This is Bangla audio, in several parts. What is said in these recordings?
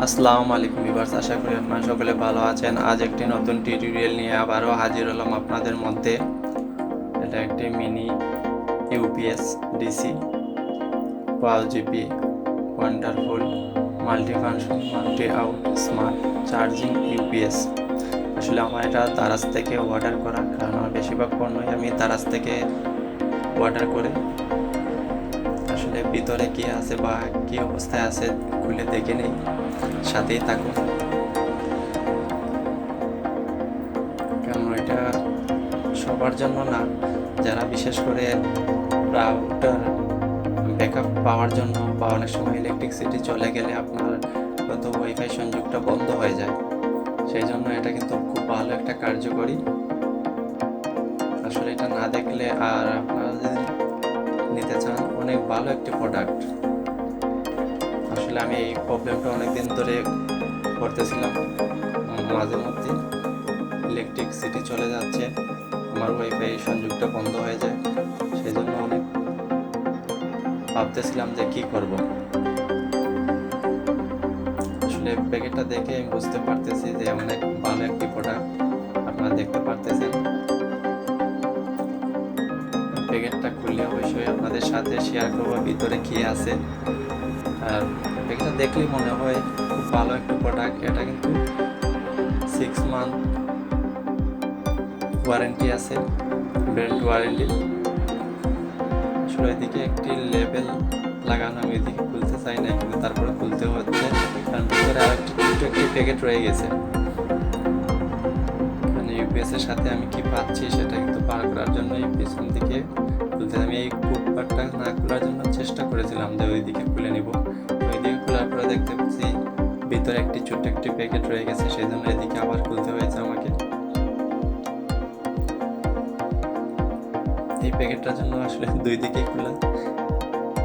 আসসালামু আলাইকুম ভিউয়ার্স, আশা করি আপনারা সকলে ভালো আছেন। আজ একটি নতুন টিউটোরিয়াল নিয়ে আবারও হাজির হলাম আপনাদের মধ্যে। এটা একটি mini UPS DC 12 GB wonderful multifunction multi out smart charging UPS. আসলে আমার এটা দারাজ থেকে অর্ডার করা, কারণ আমার বেশিরভাগ পণ্যই আমি দারাজ থেকে অর্ডার করে। আসলে ভিতরে কি আছে বা কি অবস্থায় আছে খুলে দেখে নেই, সাথেই থাকুন। কারণ এটা সবার জন্য না, যারা বিশেষ করে রাউটার ব্যাকআপ পাওয়ার জন্য বা অনেক সময় ইলেকট্রিসিটি চলে গেলে আপনার হয়তো ওয়াইফাই সংযোগটা বন্ধ হয়ে যায়, সেই জন্য এটা কিন্তু খুব ভালো একটা কার্যকরী। আসলে এটা না দেখলে আর আপনারা যদি নিতে চান, অনেক ভালো একটি প্রোডাক্ট। আসলে আমি এই প্রবলেমটা অনেকদিন ধরে করতেছিলাম, মাঝে মধ্যে ইলেকট্রিসিটি চলে যাচ্ছে, আমার ওয়াইফাই সংযোগটা বন্ধ হয়ে যায়, সেই জন্য অনেক ভাবতেছিলাম যে কি করব। আসলে প্যাকেটটা দেখে আমি বুঝতে পারতেছি যে অনেক ভালো একটি প্রোডাক্ট। আপনারা দেখতে পারতেছেন, প্যাকেটটা খুললে অবশ্যই আপনাদের সাথে শেয়ার করবো ভিতরে কি আছে। আর প্যাকেটটা দেখলেই মনে হয় খুব ভালো একটি প্রোডাক্ট। এটা কিন্তু 6 মান্থ ওয়ারেন্টি আছে, ব্র্যান্ড ওয়ারেন্টি। আসলে এদিকে একটি লেবেল লাগানো, আমি এদিকে খুলতে চাই না, কিন্তু তারপরে খুলতে হচ্ছে, কারণ ভিতরে আরেকটি ছোটো একটি প্যাকেট রয়ে গেছে। মানে ইউপিএস এর সাথে আমি কি পাচ্ছি সেটা কিন্তু পার করার জন্য এই পিছন দিকে খুলতে, আমি এই কুপারটা না খোলার জন্য চেষ্টা করেছিলাম যে ওই দিকে খুলে নিব। ওই দিকে খোলার পরে দেখতে পাচ্ছি ভিতরে একটি ছোট্ট একটি প্যাকেট রয়ে গেছে, সেই জন্য এদিকে আবার খুলতে হয়েছে আমাকে। এই প্যাকেটটার জন্য আসলে দুই দিকেই খোলা।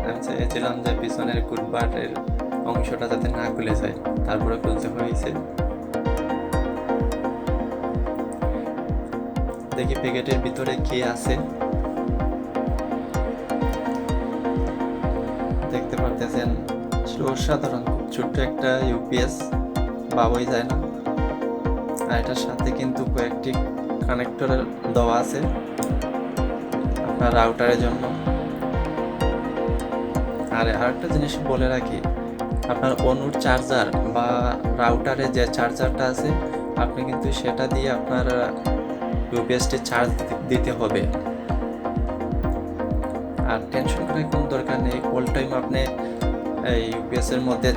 আমি চেয়েছিলাম যে পিছনের কুটবারের অংশটা যাতে না খুলে যায়, তারপরে খুলতে হয়েছে। দেখি প্যাকেটের ভিতরে কি আছে। দেখতে পারতেছেন অসাধারণ, খুব ছোট্ট একটা ইউপিএস, ভাবাই যায় না। আর এটার সাথে কিন্তু কয়েকটি কানেক্টর দেওয়া আছে আপনার রাউটারের জন্য। আর আরেকটা জিনিস বলে রাখি, আপনার অনুর চার্জার বা রাউটারে যে চার্জারটা আছে, আপনি কিন্তু সেটা দিয়ে আপনার ইউপিএসটি চার্জ দিতে হবে। আর টেনশন করে কোনো দরকার নেই, অল টাইম আপনি এই ইউপিএসের মধ্যে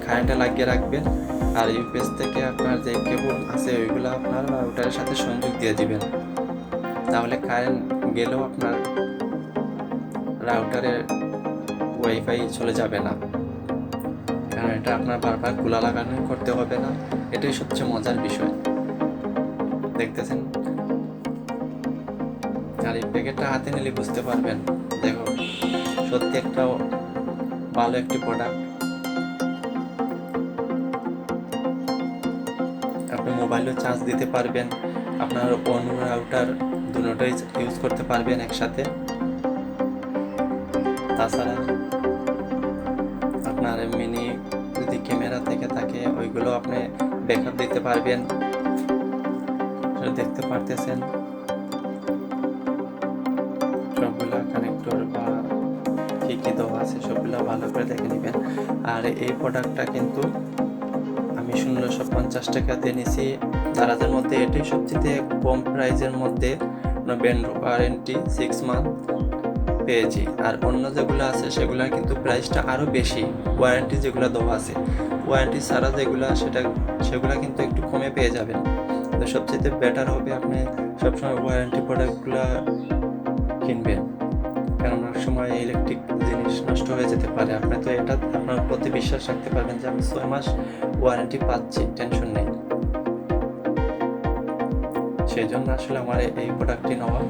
কারেন্টে লাগিয়ে রাখবেন, আর ইউপিএস থেকে আপনার যে কেবল আছে ওইগুলো আপনার রাউটারের সাথে সংযোগ দিয়ে দিবেন। তাহলে কারেন্ট গেলেও আপনার রাউটারের ওয়াইফাই চলে যাবে না, কারণ এটা আপনার বারবার খোলা লাগানো করতে হবে না। এটাই সবচেয়ে মজার বিষয়, দেখতেছেন। আর এই প্যাকেটটা হাতে নিলে বুঝতে পারবেন, দেখো সত্যি একটা ভালো একটি প্রোডাক্ট। আপনি মোবাইলেও চার্জ দিতে পারবেন, আপনার অনু রাউটার দুটোই ইউজ করতে পারবেন একসাথে। তাছাড়া আপনার মিনি যদি ক্যামেরা থেকে থাকে ওইগুলো আপনি ব্যাকআপ দিতে পারবেন। দেখতে পারতেছেন সবগুলা কানেক্টর বা কী কী দেওয়া আছে সবগুলো ভালো করে দেখে নেবেন। আর এই প্রোডাক্টটা কিন্তু আমি 1650 টাকা দিয়ে নিছি দারাজের মধ্যে। এটাই সবচেয়ে কম প্রাইজের মধ্যে ব্র্যান্ড ওয়ারেন্টি 6 মান্থ পেয়েছি। আর অন্য যেগুলো আছে সেগুলোর কিন্তু প্রাইসটা আরও বেশি, ওয়ারেন্টি যেগুলো দেওয়া আছে। ওয়ারেন্টি ছাড়া যেগুলো সেগুলো কিন্তু একটু কমে পেয়ে যাবেন। তো সবচেয়ে বেটার হবে আপনি সবসময় ওয়ারেন্টি প্রোডাক্টগুলো কিনবেন, কারণ অনেক সময় ইলেকট্রিক জিনিস নষ্ট হয়ে যেতে পারে। আপনি তো এটা আপনার প্রতি বিশ্বাস রাখতে পারবেন যে আমি 6 মাস ওয়ারেন্টি পাচ্ছি, টেনশন নেই। সেই জন্য আসলে আমার এই প্রোডাক্টটি নেওয়া।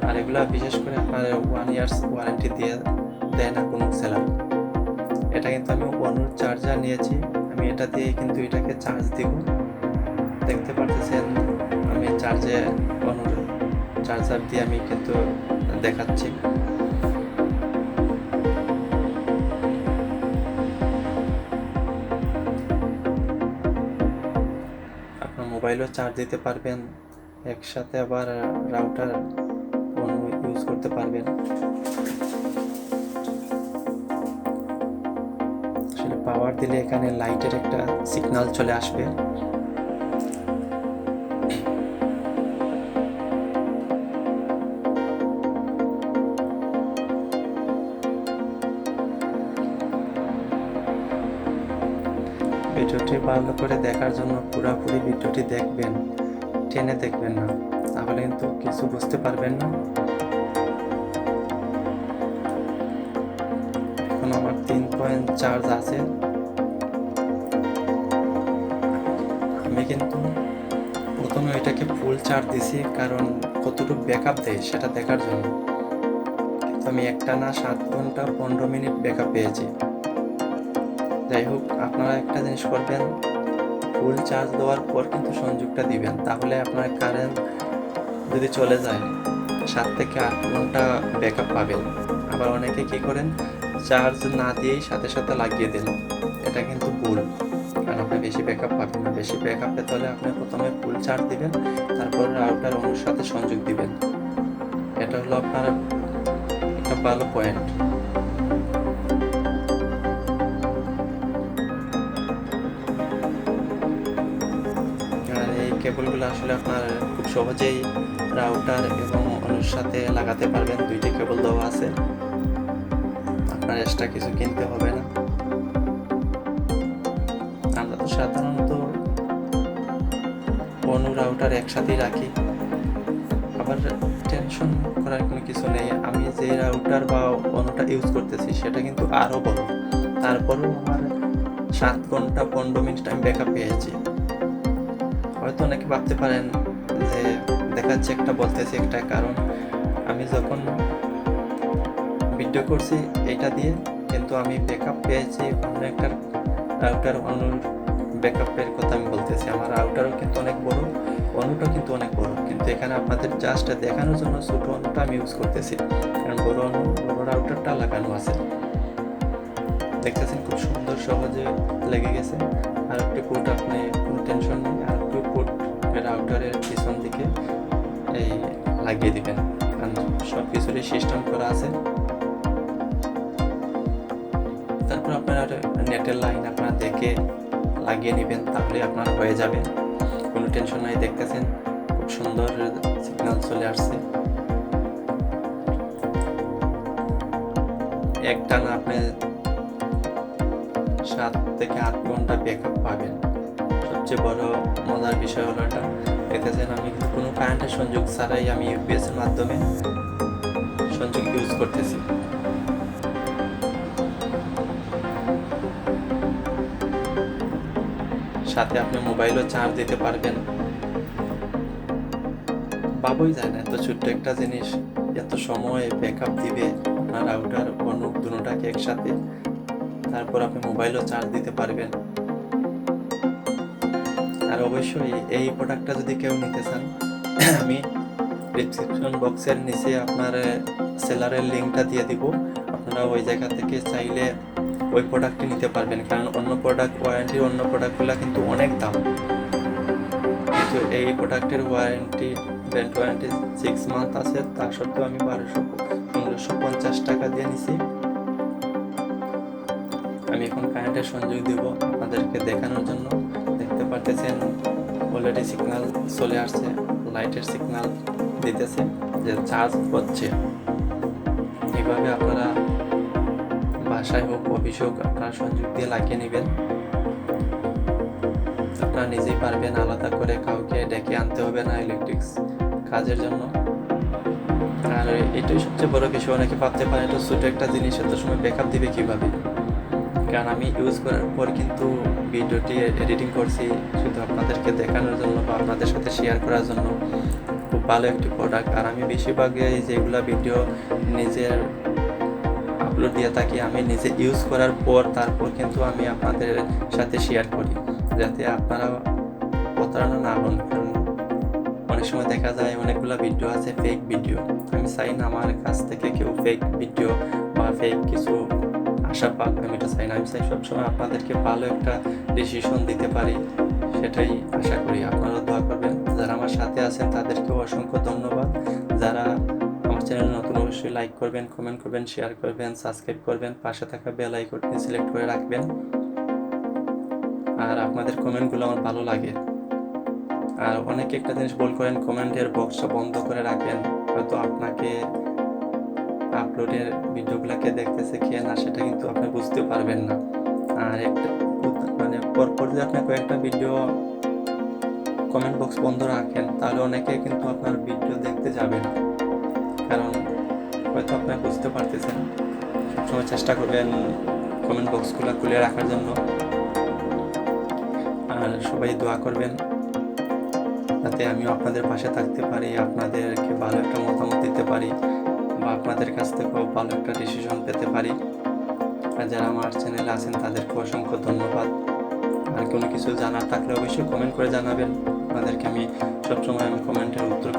আর এগুলা বিশেষ করে আপনার 1 ইয়ার্স ওয়ারেন্টি দিয়ে দেয় না কোনো সেলার। এটা কিন্তু আমি অনুর চার্জার নিয়েছি, আমি এটা দিয়ে কিন্তু এটাকে চার্জ দিব। দেখতে পারতেছেন আমি অনুর চার্জার দিয়ে আমি কিন্তু দেখাচ্ছি। মোবাইলও চার্জ দিতে পারবেন, একসাথে আবার রাউটার ইউজ করতে পারবেন। আসলে পাওয়ার দিলে এখানে লাইটের একটা সিগন্যাল চলে আসবে। ভিডিওটি ভালো করে দেখার জন্য পুরোপুরি ভিডিওটি দেখবেন, টেনে দেখবেন না, তাহলে কিন্তু কিছু বুঝতে পারবেন না। এখন আমার 3 পয়েন্ট চার্জ আছে। আমি কিন্তু প্রথমে এটাকে ফুল চার্জ দিছি, কারণ কতটুকু ব্যাকআপ দেয় সেটা দেখার জন্য। কিন্তু আমি একটানা 7 ঘন্টা 15 মিনিট ব্যাকআপ পেয়েছি। যাই হোক, আপনারা একটা জিনিস করবেন, ফুল চার্জ দেওয়ার পর কিন্তু সংযোগটা দিবেন, তাহলে আপনার কারেন্ট যদি চলে যায় 7 থেকে 8 ঘন্টা ব্যাকআপ পাবেন। আবার অনেকে কী করেন, চার্জ না দিয়েই সাথে সাথে লাগিয়ে দেন, এটা কিন্তু ভুল, কারণ আপনি বেশি ব্যাকআপ পাবেন না। বেশি ব্যাকআপ পেতে হলে আপনি প্রথমে ফুল চার্জ দিবেন, তারপর রাউটার অন্যর সাথে সংযোগ দিবেন। এটা হলো আপনার একটা ভালো পয়েন্ট। কেবলগুলো আসলে আপনার খুব সহজেই রাউটার এবং অন্যের সাথে লাগাতে পারবেন। 2টি কেবল দেওয়া আছে, আপনার এক্সট্রা কিছু কিনতে হবে না। আমরা তো সাধারণত অন্য রাউটার একসাথেই রাখি, আবার টেনশন করার কোনো কিছু নেই। আমি যে রাউটার বা অন্যটা ইউজ করতেছি সেটা কিন্তু আরও বড়, তারপরেও আমার 7 ঘন্টা 15 মিনিট আমি ব্যাকআপ পেয়েছি। হয়তো অনেকে ভাবতে পারেন যে দেখাচ্ছে একটা বলতেছি একটা, কারণ আমি যখন ভিডিও করছি এটা দিয়ে, কিন্তু আমি ব্যাকআপ পেয়েছি অন্য একটা রাউটার, অন্য ব্যাকআপের কথা আমি বলতেছি। আমার রাউটারও কিন্তু অনেক বড়, অন্যটাও কিন্তু অনেক বড়, কিন্তু এখানে আপনাদের জাস্ট দেখানোর জন্য ছোটো অন্যটা আমি ইউজ করতেছি, কারণ বড় রাউটারটা লাগানো আছে। দেখতেছেন খুব সুন্দর সহজে লেগে গেছে। আর একটি পোর্ট, আপনি কোনো টেনশন নেই, আর একটি পোর্ট রাউটারের পিছন দিকে এই লাগিয়ে দিবেন, কারণ সব কিছুরই সিস্টেম করা আছে। তারপর আপনার নেটের লাইন আপনারা দেখে লাগিয়ে নেবেন, তাহলে আপনার হয়ে যাবে, কোনো টেনশন নাই। দেখতেছেন খুব সুন্দর সিগন্যাল চলে আসছে। একটানা আপনি 7 থেকে 8 ঘন্টা ব্যাকআপ পাবেন। সবচেয়ে বড় মজার বিষয় হলো এটা, দেখতেছেন আমি কোনো কারেন্টের সংযোগ ছাড়াই আমি ইউপিএস এর মাধ্যমে সংযোগ ইউজ করতেছি। সাথে আপনি মোবাইলও চার্জ দিতে পারবেন। ভাবই যায় না এত ছোট্ট একটা জিনিস এত সময় ব্যাকআপ দিবে আপনার রাউটার অন্য দুটোটাকে একসাথে, তারপর আপনি মোবাইলও চার্জ দিতে পারবেন। আর অবশ্যই এই প্রোডাক্টটা যদি কেউ নিতে চান, আমি ডিসক্রিপশন বক্সের নিচে আপনার সেলারের লিঙ্কটা দিয়ে দিব, আপনারা ওই জায়গা থেকে চাইলে ওই প্রোডাক্টটি নিতে পারবেন। কারণ অন্য প্রোডাক্টগুলো কিন্তু অনেক দাম, কিন্তু এই প্রোডাক্টের ব্র্যান্ড ওয়ারেন্টি 6 মান্থ আছে, তা সত্ত্বেও আমি 1250 টাকা দিয়ে নিছি। আমি এখন কারেন্টের সংযোগ দিব আপনাদেরকে দেখানোর জন্য। দেখতে পারতেছেন অলরেডি সিগন্যাল চলে আসছে, লাইটের সিগন্যাল দিতেছে যে চার্জ হচ্ছে। এইভাবে আপনারা বাসায় হোক অফিসে হোক আপনারা সংযোগ দিয়ে লাগিয়ে নেবেন, আপনারা নিজেই পারবেন, আলাদা করে কাউকে ডেকে আনতে হবে না ইলেকট্রিক্স কাজের জন্য। আর এটাই সবচেয়ে বড় বিষয়, অনেকে ভাবতে পারে এটা ছোটো একটা জিনিস, এত সময় ব্যাকআপ দিবে কীভাবে। কারণ আমি ইউজ করার পর কিন্তু ভিডিওটি এডিটিং করছি শুধু আপনাদেরকে দেখানোর জন্য বা আপনাদের সাথে শেয়ার করার জন্য। খুব ভালো একটি প্রোডাক্ট। আর আমি বেশিরভাগই যেগুলো ভিডিও নিজের আপলোড দিয়ে থাকি, আমি নিজে ইউজ করার পর তারপর কিন্তু আমি আপনাদের সাথে শেয়ার করি, যাতে আপনারা প্রতারণা না হন। কারণ অনেক সময় দেখা যায় অনেকগুলো ভিডিও আছে ফেক ভিডিও, আমি চাই না আমার কাছ থেকে কেউ ফেক ভিডিও বা ফেক কিছু আশা পাক, আমি এটা চাই না। আমি চাই সবসময় আপনাদেরকে ভালো একটা ডিসিশন দিতে পারি, সেটাই আশা করি। আপনারাও দোয়া করবেন। যারা আমার সাথে আছেন তাদেরকেও অসংখ্য ধন্যবাদ। যারা আমার চ্যানেল নতুন অবশ্যই লাইক করবেন, কমেন্ট করবেন, শেয়ার করবেন, সাবস্ক্রাইব করবেন, পাশে থাকা বেল আইকনটি সিলেক্ট করে রাখবেন। আর আপনাদের কমেন্টগুলো আমার ভালো লাগে। আর অনেকে একটা জিনিস ভুল করেন, কমেন্টের বক্সটা বন্ধ করে রাখেন। হয়তো আপনাকে আপলোডের ভিডিওগুলোকে দেখতেছে কে না সেটা কিন্তু আপনি বুঝতে পারবেন না। আর একটা মানে পরপর যদি আপনি কয়েকটা ভিডিও কমেন্ট বক্স বন্ধ রাখেন তাহলে অনেকে কিন্তু আপনার ভিডিও দেখতে যাবে না, কারণ হয়তো আপনি বুঝতে পারতেছেন। সবসময় চেষ্টা করবেন কমেন্ট বক্সগুলো খুলে রাখার জন্য। আর সবাই দোয়া করবেন যাতে আমিও আপনাদের পাশে থাকতে পারি, আপনাদেরকে ভালো একটা মতামত দিতে পারি বা আপনাদের কাছ থেকেও ভালো একটা ডিসিশন পেতে পারি। আর যারা আমার চ্যানেলে আছেন তাদেরকে অসংখ্য ধন্যবাদ। আর কোনো কিছু জানার থাকলে অবশ্যই কমেন্ট করে জানাবেন। আপনাদেরকে আমি সবসময় কমেন্টের উত্তর